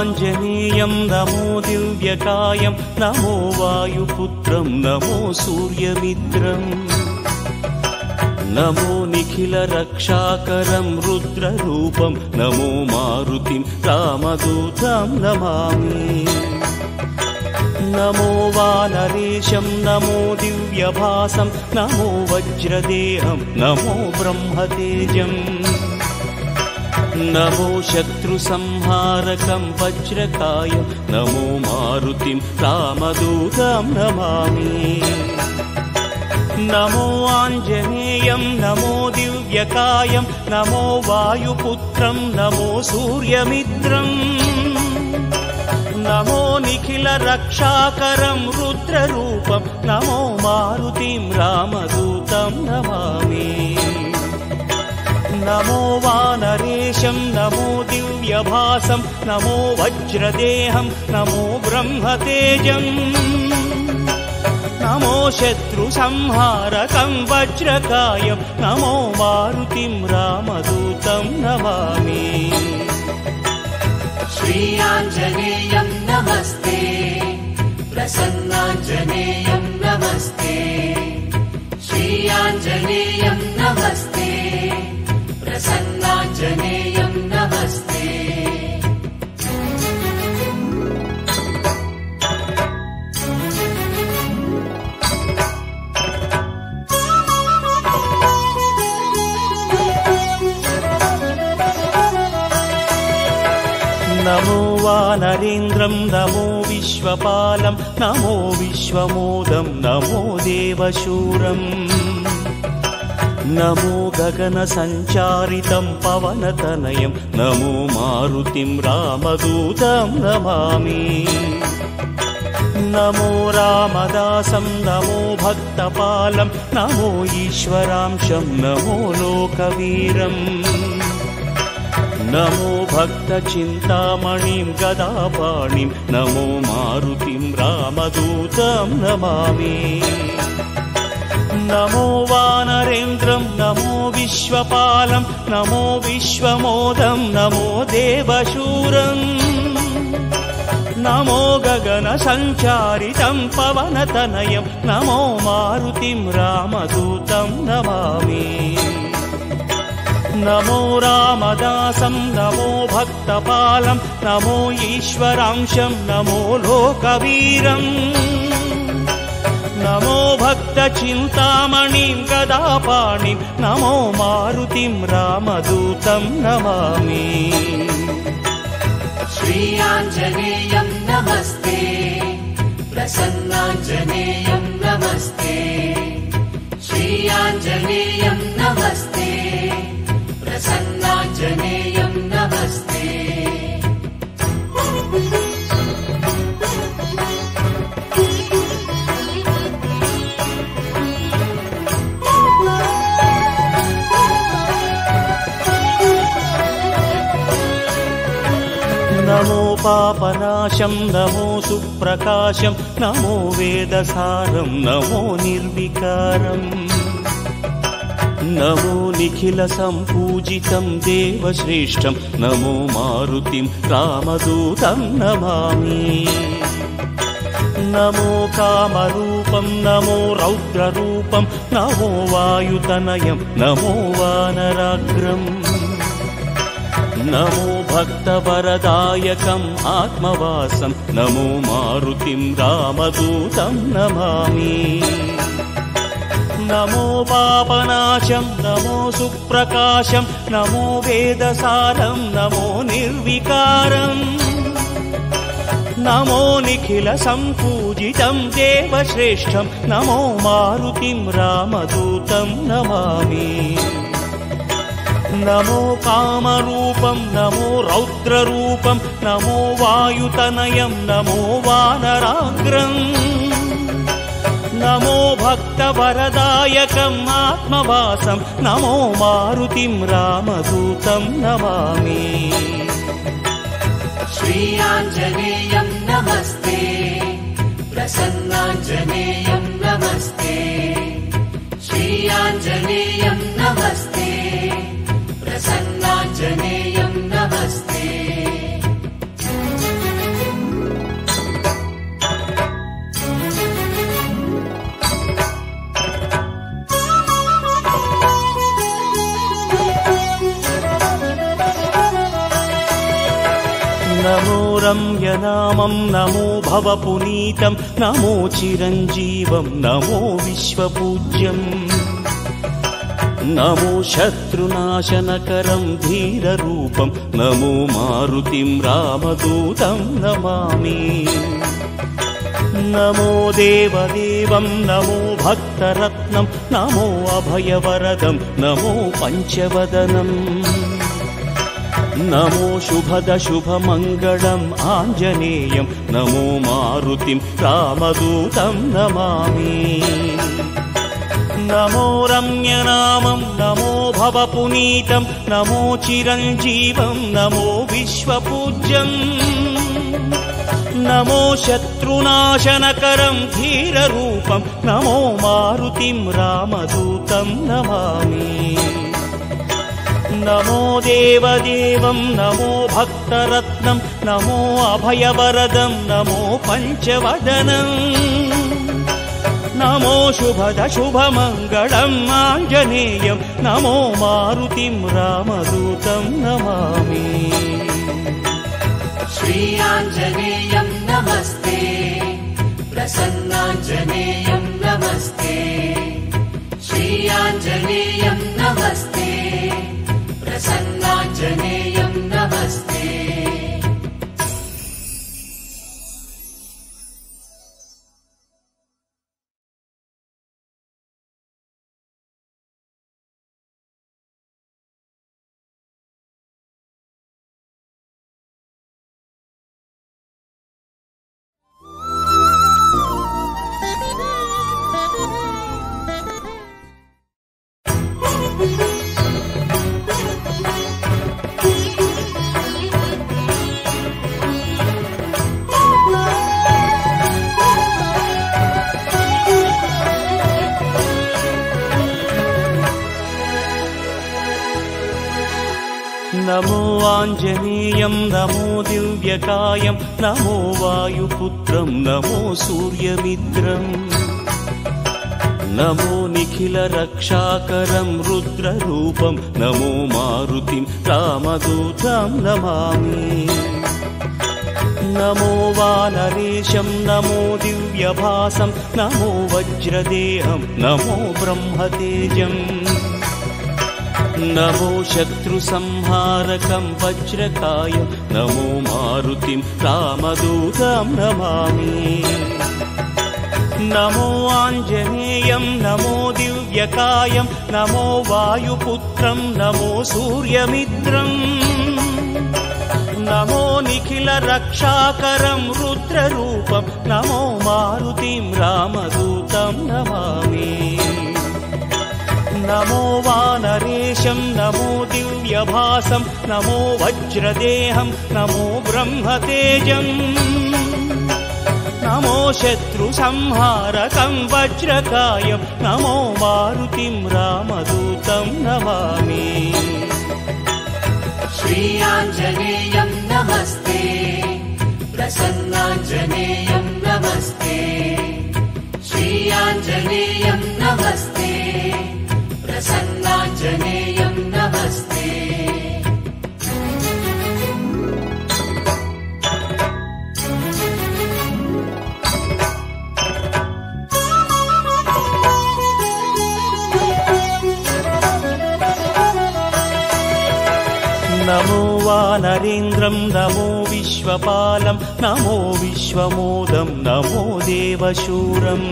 आञ्जनेयं नमो दिव्यकायं नमो वायुपुत्रं नमो सूर्यमित्रम् नमो निखिलरक्षाकरं रुद्ररूपं नमो मारुतिं रामदूतं नमामि नमो वानरेशं नमो दिव्यभासं नमो वज्रदेहं नमो ब्रह्मतेजम् नमो शत्रुसंहारकं वज्रकायं नमो मारुतिं रामदूतं नमामि नमो आञ्जनेयं नमो दिव्यकायं नमो वायुपुत्रं नमो सूर्यमित्रम् नमो निखिलरक्षाकरं रुद्ररूपं नमो मारुतिं रामदूतं नमामि नमो वानरेशं नमो दिव्यभासं नमो वज्रदेहं नमो ब्रह्मतेजम् नमो शत्रुसंहारकं वज्रकायं नमो मारुतिं रामदूतं नमामि श्री आञ्जनेयं नमस्ते प्रसन्नाञ्जनेयं नमस्ते श्री आञ्जनेयं नमस्ते प्रसन्नाञ्जनेयं नमस्ते नमो वानरेन्द्रं नमो विश्वपालं नमो विश्वमोदं नमो देवशूरम् नमो गगनसञ्चारितं पवनतनयं नमो मारुतिं रामदूतं नमामि नमो रामदासं नमो भक्तपालं नमो ईश्वरांशं नमो लोकवीरम् नमो भक्तचिन्तामणिं गदापाणिं नमो मारुतिं रामदूतं नमामि नमो वानरेन्द्रं नमो विश्वपालं नमो विश्वमोदं नमो देवशूरम् नमो गगनसञ्चारितं पवनतनयं नमो मारुतिं रामदूतं नमामि नमो रामदासं नमो भक्तपालं नमो ईश्वरांशं नमो लोकवीरम् नमो भक्तचिन्तामणिं गदापाणिं नमो मारुतिं रामदूतं नमामि श्री आञ्जनेयं नमस्ते प्रसन्नाञ्जनेयं नमस्ते श्री आञ्जनेयं नमस्ते प्रसन्नाञ्जनेयं नमस्ते नमो पापनाशं नमो सुप्रकाशं नमो वेदसारं नमो निर्विकारम् नमो निखिलसम्पूजितं देवश्रेष्ठं नमो मारुतिं रामदूतं नमामि नमो कामरूपं नमो रौद्ररूपं नमो वायुतनयं नमो वानराग्रम् नमो भक्तवरदायकम् आत्मवासं नमो मारुतिं रामदूतं नमामि नमो पापनाशं नमो सुप्रकाशं नमो वेदसारं नमो निर्विकारम् नमो निखिलसम्पूजितं देवश्रेष्ठं नमो मारुतिं रामदूतं नमामि नमो कामरूपं नमो रौद्ररूपं नमो वायुतनयं नमो वानराग्रम् नमो भक्तवरदायकम् आत्मवासं नमो मारुतिं रामदूतं नमामि श्री आञ्जनेयं नमस्ते प्रसन्नाञ्जनेयं नमस्ते श्री आञ्जनेयं नमस्ते प्रसन्नाञ्जनेयं नमस्ते रम्यनामं नमो भवपुनीतं नमो चिरञ्जीवं नमो विश्वपूज्यम् नमो शत्रुनाशनकरं धीररूपं नमो मारुतिं रामदूतं नमामि नमो देवदेवं नमो भक्तरत्नं नमो अभयवरदं नमो पञ्चवदनम् नमो शुभदशुभमङ्गलम् आञ्जनेयं नमो मारुतिं रामदूतं नमामि नमो रम्यनामं नमो भवपुनीतं नमो चिरञ्जीवं नमो विश्वपूज्यम् नमो शत्रुनाशनकरं धीररूपं नमो मारुतिं रामदूतं नमामि नमो देवदेवं नमो भक्तरत्नं नमो अभयवरदं नमो पञ्चवदनम् नमो शुभदशुभमङ्गलम् आञ्जनेयं नमो मारुतिं रामदूतं नमामि श्री आञ्जनेयं नमस्ते प्रसन्नाञ्जनेयं नमस्ते श्री आञ्जनेयं नमस्ते प्रसन्नाञ्जनेयं नमस्ते नमो आञ्जनेयं नमो दिव्यकायं नमो वायुपुत्रं नमो सूर्यमित्रम् नमो निखिलरक्षाकरं रुद्ररूपं नमो मारुतिं रामदूतं नमामि नमो वानरेशं नमो दिव्यभासं नमो वज्रदेहं नमो ब्रह्मतेजम् नमो शत्रुसंहारकं वज्रकायं नमो मारुतिं रामदूतं नमामि नमो आञ्जनेयं नमो दिव्यकायं नमो वायुपुत्रं नमो सूर्यमित्रम् नमो निखिलरक्षाकरं रुद्ररूपं नमो मारुतिं रामदूतं नमामि नमो वानरेशं नमो दिव्यभासं नमो वज्रदेहं नमो ब्रह्मतेजम् नमो शत्रुसंहारकं वज्रकायं नमो मारुतिं रामदूतं नमामि श्री आञ्जनेयं नमस्ते प्रसन्नाञ्जनेयं नमस्ते श्री आञ्जनेयं नमस्ते प्रसन्नाञ्जनेयं नमस्ते नमो वानरेन्द्रं नमो विश्वपालं नमो विश्वमोदं नमो देवशूरम्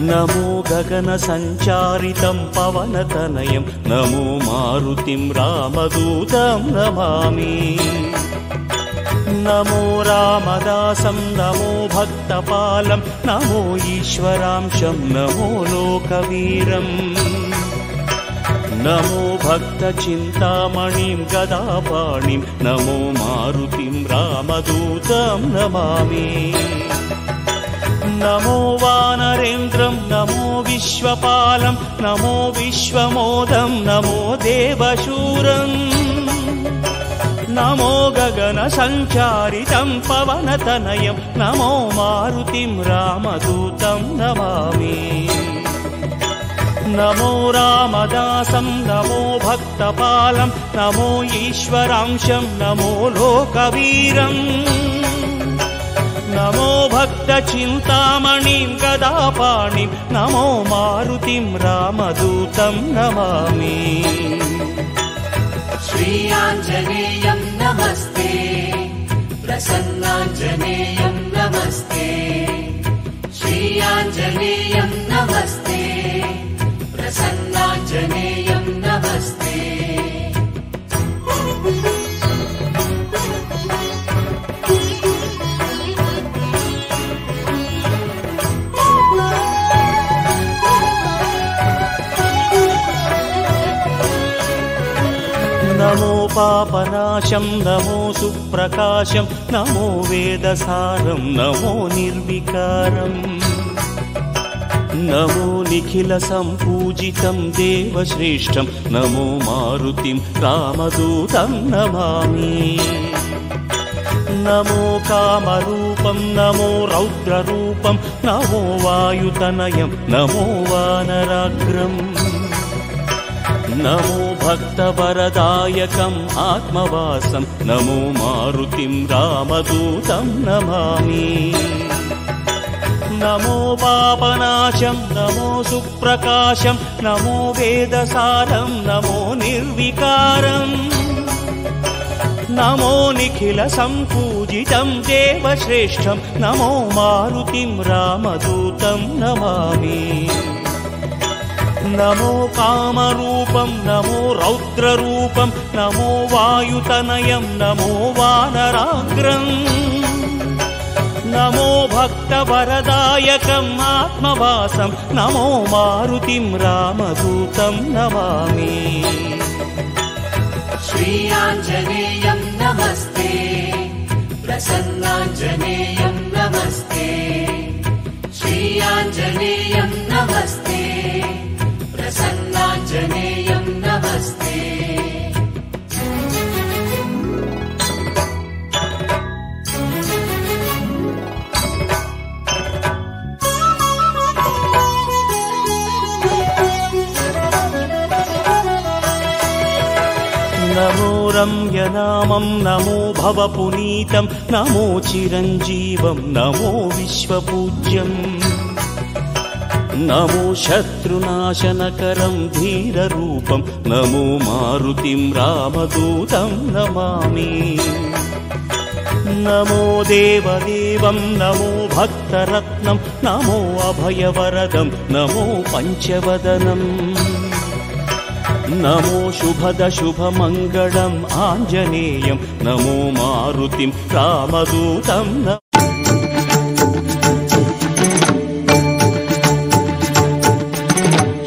नमो गगनसञ्चारितं पवनतनयं नमो मारुतिं रामदूतं नमामि नमो रामदासं नमो भक्तपालं नमो ईश्वरांशं नमो लोकवीरम् नमो भक्तचिन्तामणिं गदापाणिं नमो मारुतिं रामदूतं नमामि नमो वानरेन्द्रं नमो विश्वपालं नमो विश्वमोदं नमो देवशूरम् नमो गगनसञ्चारितं पवनतनयं नमो मारुतिं रामदूतं नमामि నమో రామదాసం నమో భక్తపాలం నమో ఈశ్వరాంశం నమో లోకవీరం నమో భక్త చింతామణిం గదాపాణిం నమో మారుతిం రామదూతం నమామి శ్రీయాంజనేయం నమస్తే ప్రసన్నాంజనేయం నమస్తే శ్రీయాంజనేయం నమస్తే ప్రసన్నాంజనేయం నమస్తే నమో పాపనాశం నమో సుప్రకాశం నమో వేదసారం నమో నిర్వికారం నమో నిఖిల సంపూజితం దేవశ్రేష్టం నమో మారుతిం రామదూతం నమామి నమో కామరూపం నమో రౌద్రరూపం నమో వాయుతనయం నమో వానరాగ్రం నమో భక్తవరదాయకం ఆత్మవాసం నమో మారుతిం రామదూతం నమామి నమో పాపనాశం నమో సుప్రకాశం నమో వేదసారం నమో నిర్వికారం నమో నిఖిల సంపూజితం దేవశ్రేష్టం నమో మారుతిం రామదూతం నమామి నమో కామరూపం నమో రౌద్రరూపం నమో వాయుతనయం నమో వానరాగ్రం నమో భక్తవరదాయకం ఆత్మవాసం నమో మారుతిం రామదూతం నమామి శ్రీయాంజనేయం నమస్తే ప్రసన్నాంజనేయం నమస్తే శ్రీయాంజనేయం నమస్తే ప్రసన్నాంజనేయం నమస్తే నమో రమ్యనామం నమో భవపునీతం నమో చిరంజీవం నమో విశ్వపూజ్యం నమో శత్రునాశనకరం ధీరరూపం నమో మారుతిం రామదూతం నమామి నమో దేవదేవం నమో భక్తరత్నం నమో అభయవరదం నమో పంచవదనం నమో శుభద శుభమంగళం ఆంజనేయం నమో మారుతిం రామదూతం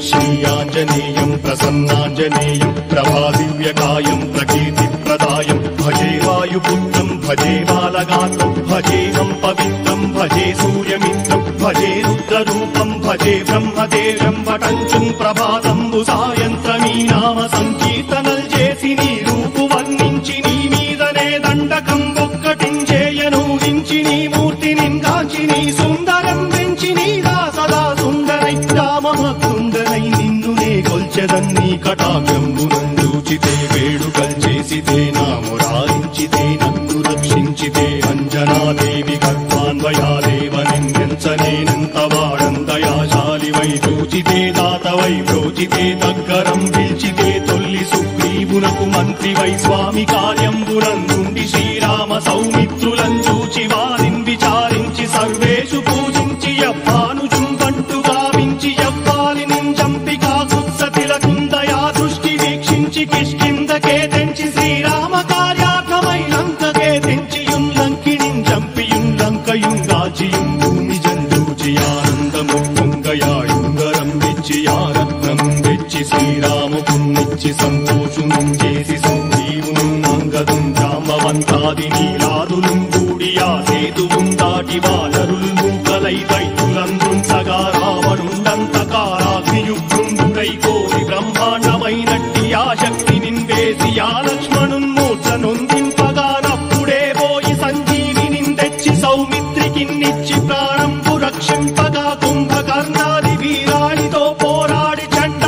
శ్రీయాంజనేయం ప్రసన్నాంజనేయం ప్రభాదివ్యకాయం ప్రకీర్తిప్రదాయం భజే వాయుపుత్రం భజే బాలగాత్రం భజేహం పవిత్రం భజే సూర్యమిత్రం భజే రుద్రరూపం భజే బ్రహ్మదేవం వటంచుం ప్రభాతంబు సాయంత్రమీ నామ సంకీర్తనల్ చేసి నీ రూపు వర్ణించి నీ మీదనే దండకం ఒక్కటించేయను దించి నీ మూర్తిని గాంచి నీ సుందరం పెంచి నీదా సదా సుందరై రామభక్తుండనై నిన్నునే కొల్చెదన్నీ కటాక్షంబునందూచితే వేడుకల్ చేసితే నామురారించితే నన్ను రక్షించితే అంజనాదేవి గర్భాన్వయాదేవనించనేనంత వాడందయాశాలి వై చూచితే దాతవై ప్రోచితే దగ్గరం పిలిచితే తొల్లి సుగ్రీవునకు మంత్రి వై స్వామి కార్యంబునందుండి శ్రీరామ సౌమిత్రులను చూచి వారిని విచారించి సర్వేషు పూజించి యవ్వాను చుంబంటు గావించి యవ్వాలిని చంపి కాకుత్సతిలకుందయా దృష్టి వీక్షించి కిష్కిందకే తెంచి శ్రీరామ కార్యార్థమై లంకకే తెంచియుం లంకిణిం చంపియుం లంకయుం రాజియుం భూమి జందూచి ఆనందము పొంగయాయుంగరం వెచ్చి ఆరత్నం వెచ్చి శ్రీరాముకున్నిచ్చి సంతోషునం చేసి సంజీవును అంగదుం జాంబవంతాది నీలాదులుం కూడి ఆ సేతువుం దాటి వానరుల్ మూకలై దైతులందుం సగా రావణుండంతకారాగ్నియుగ్రుండుడై కోరి బ్రహ్మాండమైనట్టి ఆ శక్తి నిన్వేసి ఆ లక్ష్మణున్మూర్ఛ నొందింపగానప్పుడే పోయి సంజీవిని తెచ్చి సౌమిత్రికిన్నిచ్చి ప్రాణంపు రక్షింపగా కుంభకర్ణాది వీరాళితో పోరాడి చండ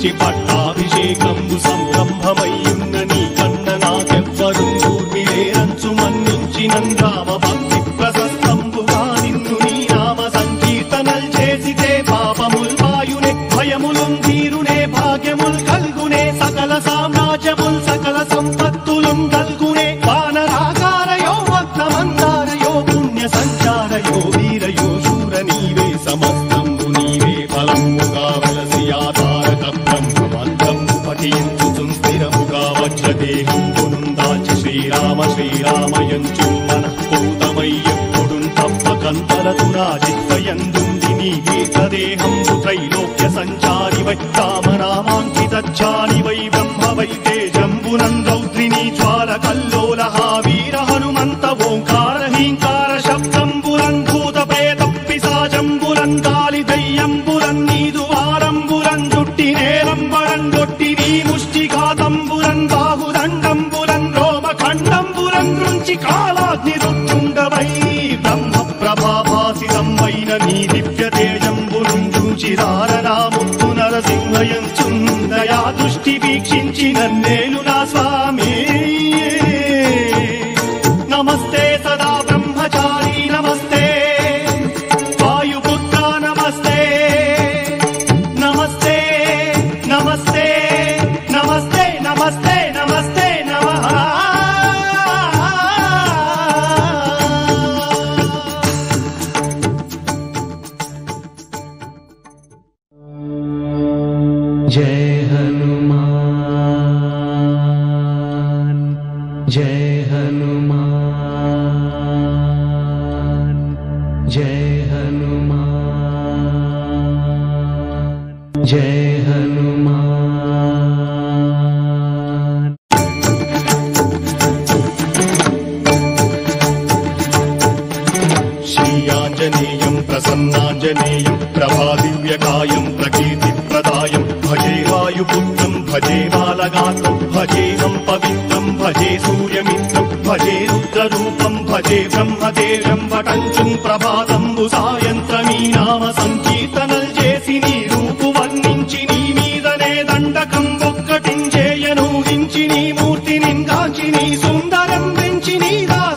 వచ్చి పట్టాభిషేకంబు సంరంభమయ్యున్న నీ కన్న నాకెవ్వరు ఊర్మిలేరంచు మన్నించినన్ రామ భక్తి ప్రశస్తంబుగా నిన్ను నీ నామ సంకీర్తనల్ చేసితే పాపముల్ వాయునే భయములుం తీరునే భాగ్యముల్ కల్గునే సకల సామ్రాజ్యముల్ సకల సంపత్తులుం కల్గునే వానరాకారయో భక్తమందారయో పుణ్య సంచారయో వీరయో శూర నీవే సమస్తంబు నీవే ఫలముగా వెలసి ఆధారక బ్రహ్మమంత్రము పఠించుచుం స్థిరముగా వజ్రదేహంబునుం దాచి శ్రీరామ శ్రీరామయంచు మనఃపూతమయ్యెప్పుడుం తప్పకంతరతు నా జిహ్వయందుంది నీ దీర్ఘదేహంబు త్రైలోక్య సంచారివై రామనామాంకితచ్చానివై బ్రహ్మవై తేజంబునం రౌద్రిణీ జ్వాల కల్లోలహ వీర హనుమంత ఓంకార హీంకార శబ్దంబురం భూత ప్రేత పిశాచంబురం కాలి దయ్యంబురం నీదు వారంబురం జుట్టి నేలంబరం గొట్టి నీ ముష్టిఘాతంబురం బాహుదండంబురం రోమఖండంబురం దృంచి కాలాగ్ని రుత్తుండవై బ్రహ్మ ప్రభాభాసితంబైన నీ దివ్య తేజంబురం చూచిరారనాముక్తు నరసింహయంచుందయా దృష్టి వీక్షించి నన్నేలు నా స్వామి నమస్తే సదా బ్రహ్మచారి నమస్తే వాయుపుత్ర నమస్తే నమస్తే నమస్తే నమస్తే నమస్తే నమస్తే నమః जय हनुमान जय हनुमान जय हनुमान जय हनुमान श्रीयाञ्जनेयं प्रसन्नाञ्जनेयं प्रभादिव्यकायं प्रकीर्तिप्रदायं भजे वायुपुत्रं भजे बालगात्रं भजेहं पवित्रं भजे सूर्यमित्रं भजे रुद्ररूपं भजे ब्रह्मदेवं वटञ्चुं प्रभाతంబు సాయంత్రమీ నామ సంకీర్తనల్ చేసి నీ రూపు వర్ణించి నీ మీదనే దండకం ఒక్కటించేయనూహించి నీ మూర్తిని గాంచి నీ సుందరం పెంచి నీ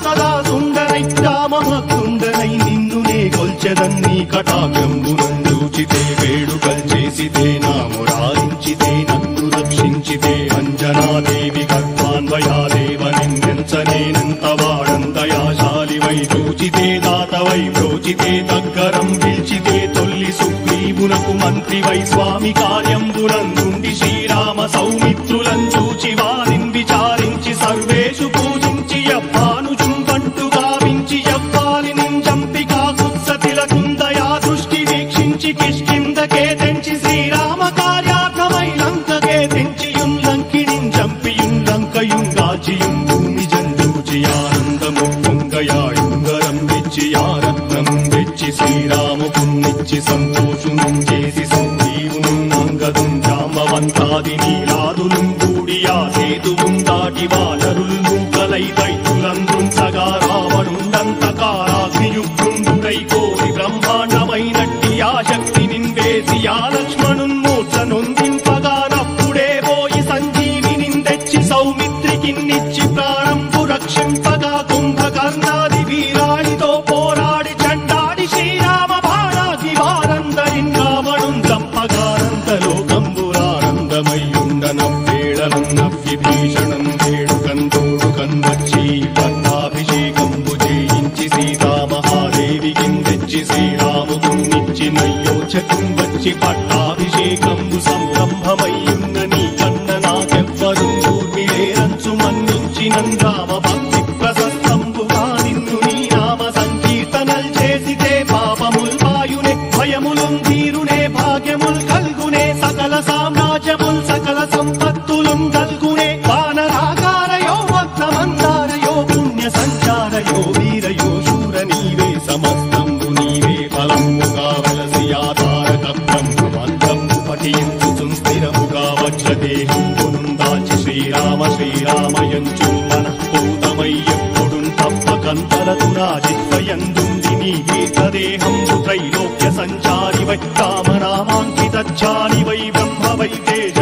సదా సుందరై రామభక్తుండనై నిన్ను నే కొల్చెదన్నీ కటాక్షంబునందూచితే వేడుకల్ చేసితే నామురారించితే నన్ను రక్షించితే అంజనాదేవి గర్భాన్వయాదేవ నిన్నెంచనేనంత వాడంతయాశాలివై చూచితే దాతవై ప్రోచితే దగ్గరం పిలిచితే తొల్లి సుగ్రీవునకు మంత్రివై స్వామి కార్యంబులందుండి శ్రీరామ సౌమిత్రులం చూచి వారిని విచారించి సర్వేషు పూజించి యవ్వాను చుంబంటు గావించి యవ్వాలిని చంపి కాకుత్సతిలకుందయా దృష్టి వీక్షించి కిష్కిందకే తెంచి శ్రీరామ కార్యార్థమై లంకకే తెంచియుం లంకిణిం చంపియుం లంకయుం రాజియుం భూమి జందూచి ఆనందము పొంగయాయుంగరం వెచ్చి ఆరత్నం వెచ్చి శ్రీరాముకున్నిచ్చి సంతోషును చేసి సంజీవును అంగదుం జాంబవంతాది నీలాదులు కూడి ఆ సేతువుం దాటి వానరులు మూకలై దైతులందుంచగా రావణుండంతకారాగ్నియుగ్రుండుడై కోరి బ్రహ్మాండమైనట్టి ఆ శక్తి నిన్వేసి ఆ లక్ష్మణున్ మూర్ఛ నొందింపగానప్పుడే పోయి సంజీవిని తెచ్చి సౌమిత్రికిన్నిచ్చి ప్రాణంపు రక్షింపగా కుంభకర్ణాది వీరాడితో పోరాడి చండాడి శ్రీరామ బాణాది వారందరిన్ రావణుం చంపగానంత లోకంబురానందమయ్యుండనవ్వేళనం నవ్విభీషణం వేడుకందోడుకన్ వచ్చి పట్టాభిషేకంబు చేయించి సీతామహాదేవికి తెచ్చి శ్రీరాముకున్నిచ్చి నయ్యోచకం వచ్చి పట్టాభిషేకంబు సంరంభమయ్యున్న నీ కన్న నాకెవ్వరు ఊర్మిలేరంచు మన్నించినన్ రామ భక్తి ప్రశస్తంబుగా నిన్ను నీ నామ సంకీర్తనల్ చేసితే పాపముల్ వాయునే భయములుం తీరునే భాగ్యముల్ కల్గునే సకల సామ్రాజ్యముల్ సకల సంపత్తులుం కల్గునే వానరాకారయో భక్తమందారయో పుణ్య సంచారయో వీరయో శూర నీవే సమస్తంబు నీవే ఫలముగా వెలసి ఆధారక బ్రహ్మమంత్రము పఠించుచుం స్థిరముగా వజ్రదేహంబునుం దాచి శ్రీరామ శ్రీరామయంచు మనఃపూతమయ్యెప్పుడుం తప్పకంతరతు నా జిహ్వయందుంది నీ దీర్ఘదేహంబు త్రైలోక్య సంచారివై రామనామాంకితచ్చానివై బ్రహ్మవై తేజ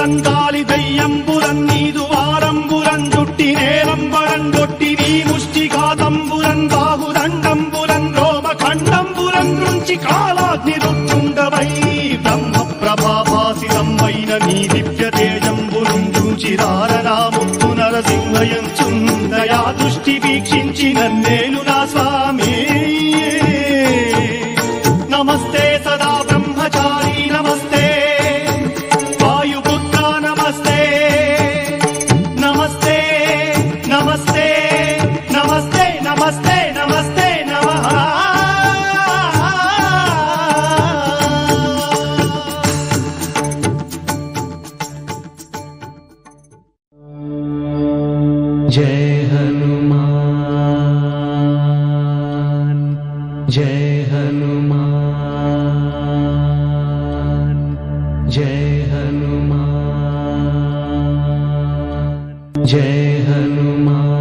దయ్యంబురన్ గాలి దయ్యంబురన్ నీదు వారంబురన్ జుట్టి నేలంబరన్ గొట్టి నీ ముష్టిఘాతంబురన్ బాహుదండంబురన్ రోమఖండంబురన్ నుంచి కాలాగ్ని రుత్తుండవై బ్రహ్మ ప్రభాభాసితమైన నీ దివ్య తేజంబురున్ చూచి రారనాముక్తు నరసింహయంచుందయా దృష్టి వీక్షించి నన్నేలు నా స్వామి నమస్తే సదా బ్రహ్మచారి నమస్తే వాయుపుత్ర నమస్తే నమస్తే నమస్తే నమస్తే నమస్తే నమస్తే నమః जय हनुमान जय हनुमान जय हनुमान जय हनुमान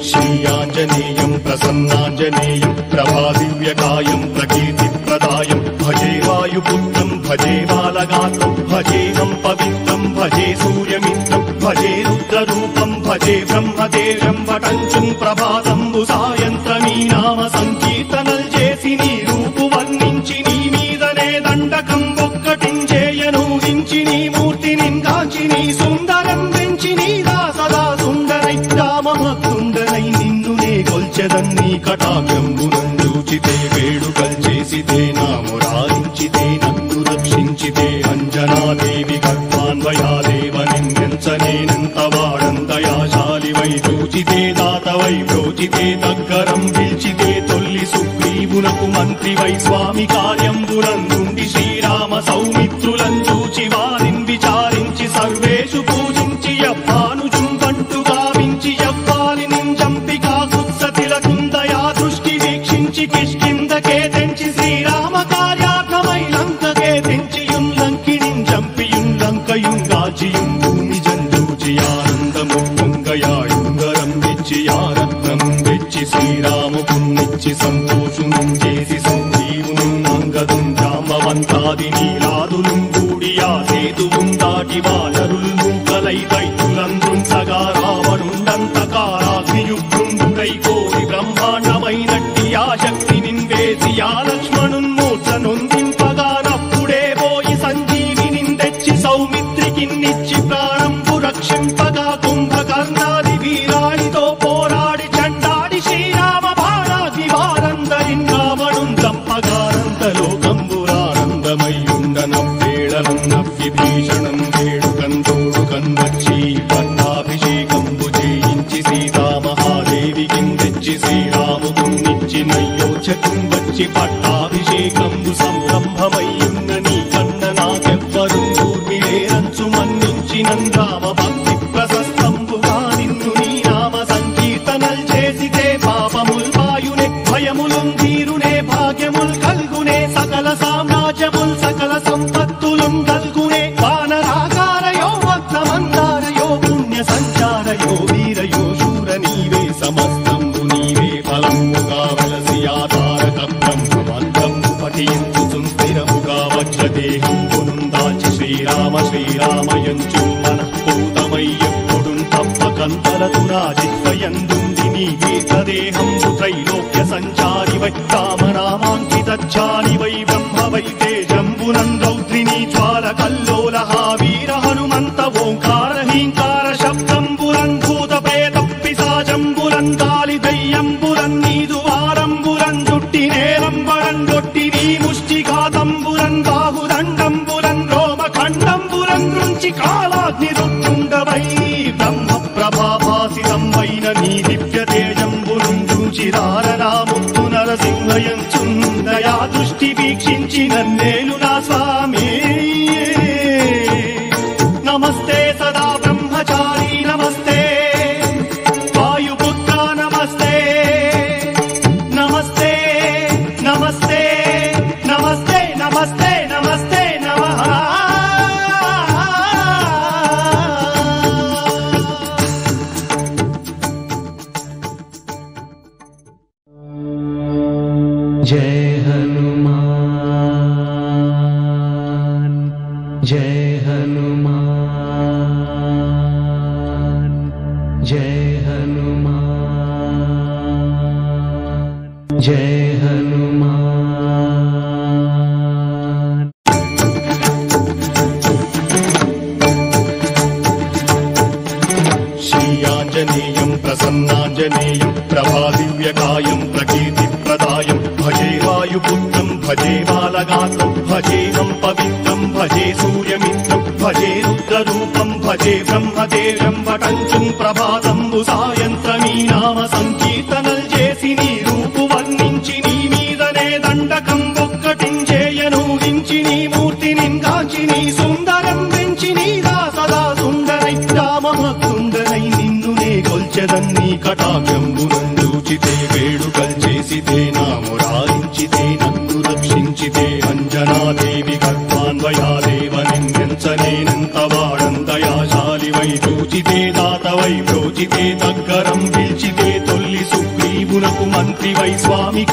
श्रीयाञ्जनेयं प्रसन्नाञ्जनेयं प्रभादिव्यकायं प्रकीर्तिप्रदायं भजे वायुपुत्रं भजे बालगात्रं भजेहं पवित्रं भजे सूर्यमित्रं भजे रुद्ररूपं भजे ब्रह्मदेवं वटञ्चं ప్రభాతంబు సాయంత్రమీ నామ సంకీర్తనల్ చేసి నీ రూపు వర్ణించి నీ మీదనే దండకం ఒక్కటించేయను హించి నీ మూర్తిని కాంచి నీ సుందరం పెంచి నీ దాసదా సుందరై రామభక్తుండనై నిన్ను నే కొల్చెదన్నీ కటాక్షంబునందూచితే వేడుకల్ చేసితే నామురారించితే నన్ను రక్షించితే అంజనాదేవి గర్భాన్వయాదేవ నిన్నెంచనేనంత వాడంతయాశాలి వై చూచితే దాతవై ప్రోచితే దగ్గరం పిలిచితే తొల్లి సుగ్రీవునకు మంత్రి వై స్వామి కార్యంబునందుండి శ్రీరామ సౌమిత్రులం చూచి వారిని విచారించి సర్వేషు పూజించి యవ్వాను చుంబంటు గావించి యవ్వాలి నింజంపికా కుత్సతిలకుందయా దృష్టి వీక్షించి కిష్కిందకే తెంచి శ్రీరామ కార్యార్థమై లంకకే తెంచియుం లంకిణిం చంపియుం లంకయుంగాచియుం భూమి జంజూచి ఆనందము పొంగయాయుంగరం వెచ్చి ఆరత్నం వెచ్చి శ్రీరాముకున్నిచ్చి సంతోషును చేసి సంజీవును అంగదుం జాంబవంతాది నీలాదులు కూడియా సేతువుం దాటి వానరులు మూకలై దైత్యులందుంచగా రావణుండంతకారాగ్నియుగ్రుండుడై కోరి బ్రహ్మాండమైనట్టి ఆ శక్తి నిందేసి ఆ లక్ష్మణున్ మూర్ఛ నొందింపగా నప్పుడే పోయి సంజీవిని తెచ్చి సౌమిత్రికిన్నిచ్చి ప్రాణంపు రక్షింపగా కుంభకర్ణాది వీరాడితో పోరాడి చండాడి శ్రీరామ బాణాది వారందరిన్ రావణుం చంపగానంద లోకంబురానందమయ్యుండనవ్వేళనం నవ్విభీషణం వేడుకందోడు కన్వచ్చి పట్టాభిషేకంబు చేయించి సీతామహాదేవికి తెచ్చి శ్రీరాముకున్నిచ్చి నయ్యోచకం వచ్చి పట్టాభిషేకంబు సంరంభమయ్యున్న నీ కన్న నాకెవ్వరు దూర్మిలేరంచు మన్నించినం రామ భక్తి ప్రశస్తంబుగా నిన్ను నీ నామ సంకీర్తనల్ చేసితే పాపముల్ వాయునే భయములుం తీరునే భాగ్యముల్ కల్గునే సకల సామ్రాజ్యముల్ సకల సంపత్తులుం కల్గునే వానరాకారయో వక్రమందారయో పుణ్య సంచారయో వీరయో శూర నీవే సమస్తంబు నీవే ఫలముగా వలసి ఆధారక బ్రహ్మమంత్రము పఠించు స్థిరముగా వజ్రదేహం పునుందాచి శ్రీరామ శ్రీరామయంచు మనఃపూతమై ఎప్పుడు తప్పకంతలతు నా జిత్వయందుంది నీ దీర్ఘదేహంబు త్రైలోక్య సంచారి వై రామనామాంకితచ్చాని వై బ్రహ్మ వై తేజంబునం రౌద్రిని జ్వాల కల్లోల వీర హనుమంత ఓంకార హీంకార శబ్దంబురన్ భూత ప్రేత పిశాచంబురన్ గాలి దయ్యంబురన్ నీదు వారంబురన్ జుట్టి నేలంబరన్ గొట్టి నీ ముష్టిఘాతంబురన్ బాహుదండంబురన్ రోమఖండంబురన్ నుంచి కాలాగ్ని రుత్తుండవై బ్రహ్మ ప్రభాభాసితమైన నీ దివ్య తేజంబురున్ చూచి రారనాముక్తు నరసింహయంచుందయా దృష్టి వీక్షించి నన్నేలు నా స్వామి నమస్తే సదా బ్రహ్మచారి నమస్తే వాయుపుత్ర నమస్తే నమస్తే నమస్తే నమస్తే నమస్తే నమస్తే నమః जय हनुमान जय हनुमान जय हनुमान जय हनुमान। श्रीयाञ्जनेयं प्रसन्नाञ्जनेयं प्रभादिव्यकायं प्रकीर्तिप्रदायं भजे वायुपुत्रं भजे बालगात्रं भजेहं पवित्रं भजे सूर्यमित्रं भजे रुद्ररूपं भजे ब्रह्मदेव्यं वटञ्चुं ప్రభాతంబు సాయంత్రమీ నామ సంకీర్తనల్ చేసి నీ రూపు వర్ణించి నీ మీదనే దండకం ఒక్కటించేయనూహించి నీ మూర్తిని గాంచి నీ సుందరం పెంచి నీదా సదా సుందరై రామభక్తుండనై నిన్నునే కొల్చెదన్నీ కటాక్షంబునందూచితే వేడుకల్ చేసితే నామురాయించితే నన్ను రక్షించితే అంజనాదేవి గర్భాన్వయాదేవ నిన్నెంచనేనంత వాడంతయాశాలివై చూచితే దాతవై ప్రోచితే దగ్గరం పిలిచితే తొల్లి సుగ్రీవునకు మంత్రివై స్వామి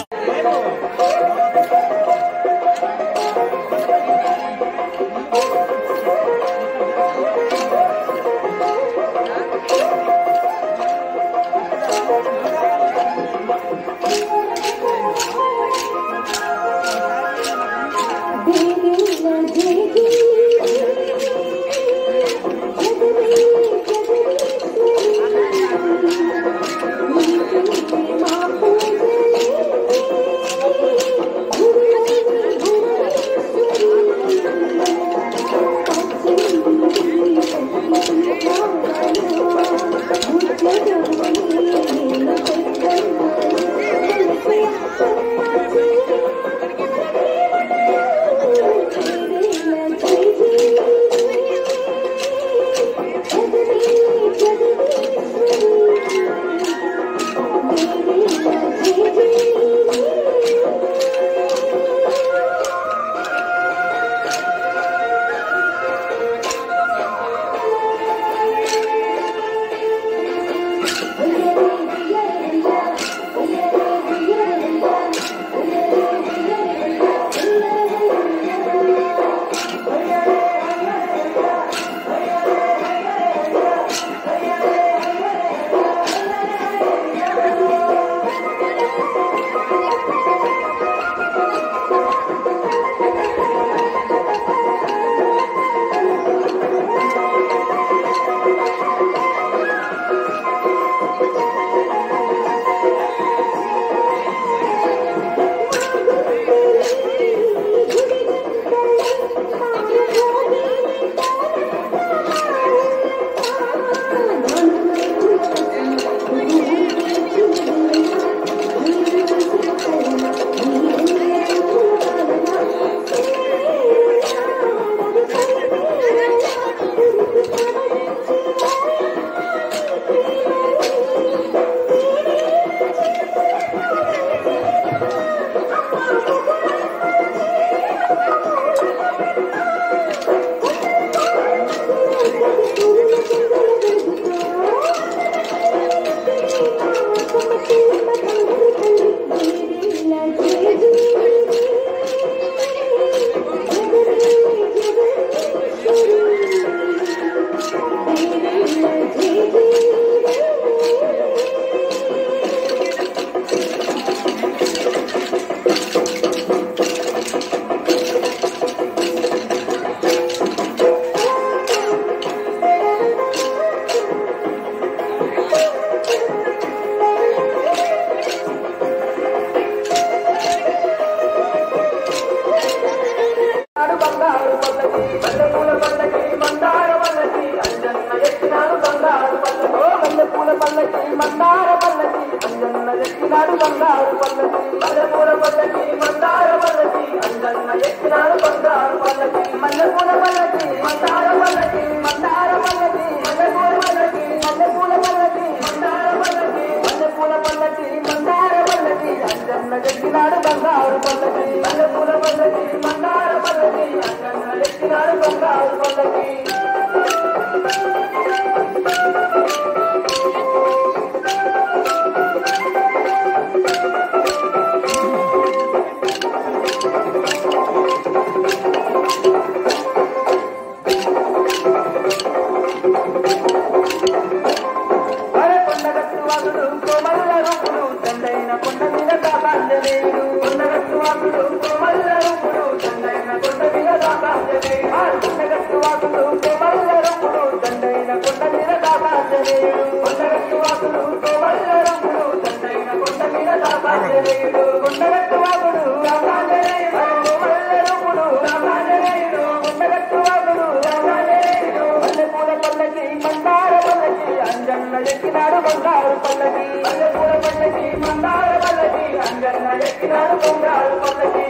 మీద దాసాంజనేయుడు కొండగట్టు వాసుడు కోమల్ల రూపుడు దండైన కొండ మీద దాసాంజనేయుడు కొండగట్టు వాసుడు కోమల్ల రూపుడు దండైన కొండ మీద దాసాంజనేయుడు కొండగట్టు వాసుడు కోమల్ల రూపుడు దండైన కొండ మీద దాసాంజనేయుడు కొండగట్టు వాసుడు దాసాంజనేయుడు కోమల్ల రూపుడు దాసాంజనేయుడు కొండగట్టు వాసుడు దాసాంజనేయుడు మల్లెపూల పల్లకి మందార పల్లకి అంజన్న ఎక్కినాడు బంగారు పల్లకి మల్లెపూల పల్లకి మందార పల్లకి అంజన్న ఎక్కినాడు బంగారు పల్లకి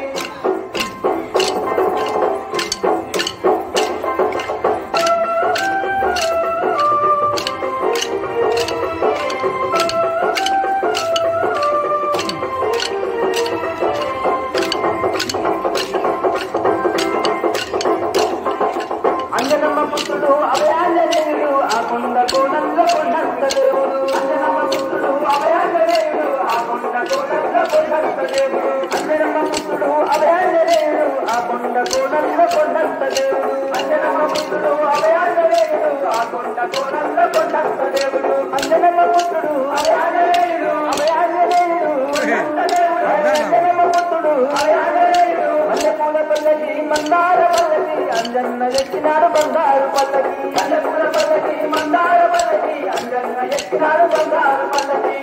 అంజనమ్మ పుత్రుడు అభయాంజనేయుడు ఆ కొండ కోణంలో కొండంత దేవుడు అంజనమ్మ పుత్రుడు అభయాంజనేయుడు ఆ కొండ కోణంలో కొండంత దేవుడు అంజనమ్మ పుత్రుడు అభయాంజనేయుడు ఆ కొండ కోణంలో కొండంత దేవుడు అంజనమ్మ పుత్రుడు అభయాంజనేయుడు ఆ కొండ కోణంలో కొండంత దేవుడు అంజనమ్మ పుత్రుడు అభయాంజనేయుడు అభయాంజనేయుడు కొండంత దేవుడు అంజనమ్మ పుత్రుడు అభయాంజనేయుడు మల్లెపూల పల్లకి మందార పల్లకి అంజన్న ఎక్కినాడు బంగారు పల్లకి మల్లెపూల పల్లకి మందార పల్లకి అంజన్న ఎక్కినాడు బంగారు పల్లకి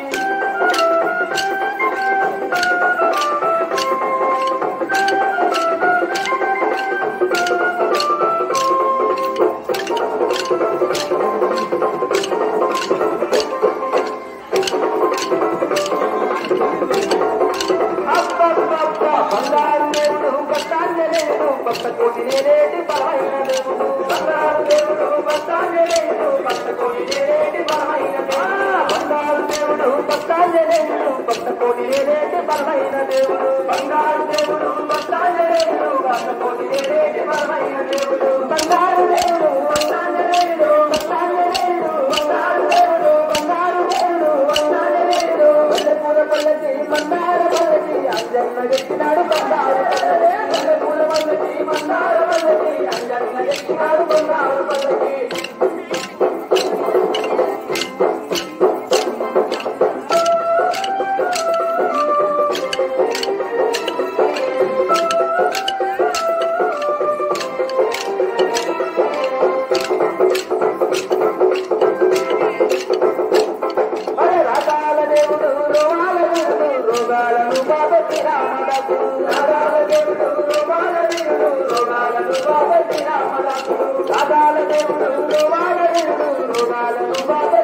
బంగారు దేవుడు భక్తాంజనేయుడు భక్త కోటి నేరేటి బలమైన దేవుడు బంగారు దేవుడు భక్తాంజనేయుడు భక్త కోటి నేరేటి బలమైన బంగారు దేవుడు భక్తాంజనేయుడు భక్త కోటి నేరేటి బలమైన దేవుడు బంగారు దేవుడు భక్తాంజనేయుడు భక్త కోటి నేరేటి బలమైన దేవుడు బంగారు దేవుడు భక్తాంజనేయుడు భక్తాంజనేయుడు బంగారు దేవుడు బంగారు దేవుడు భక్తాంజనేయుడు మల్లెపూల పల్లకి మందార పల్లకి అంజన్న ఎక్కినాడు బంగారు పల్లకి మల్లెపూల పల్లకి మందార పల్లకి అంజన్న ఎక్కినాడు బంగారు పల్లకి రాగాల దేవుడు రోగాల దేవుడు రోగాలను బాబతి రామదాసు రాగాల దేవుడు రోగాల దేవుడు రోగాలను బాబతి రామదాసు రాగాల దేవుడు రోగాల దేవుడు రోగాలను బాబతి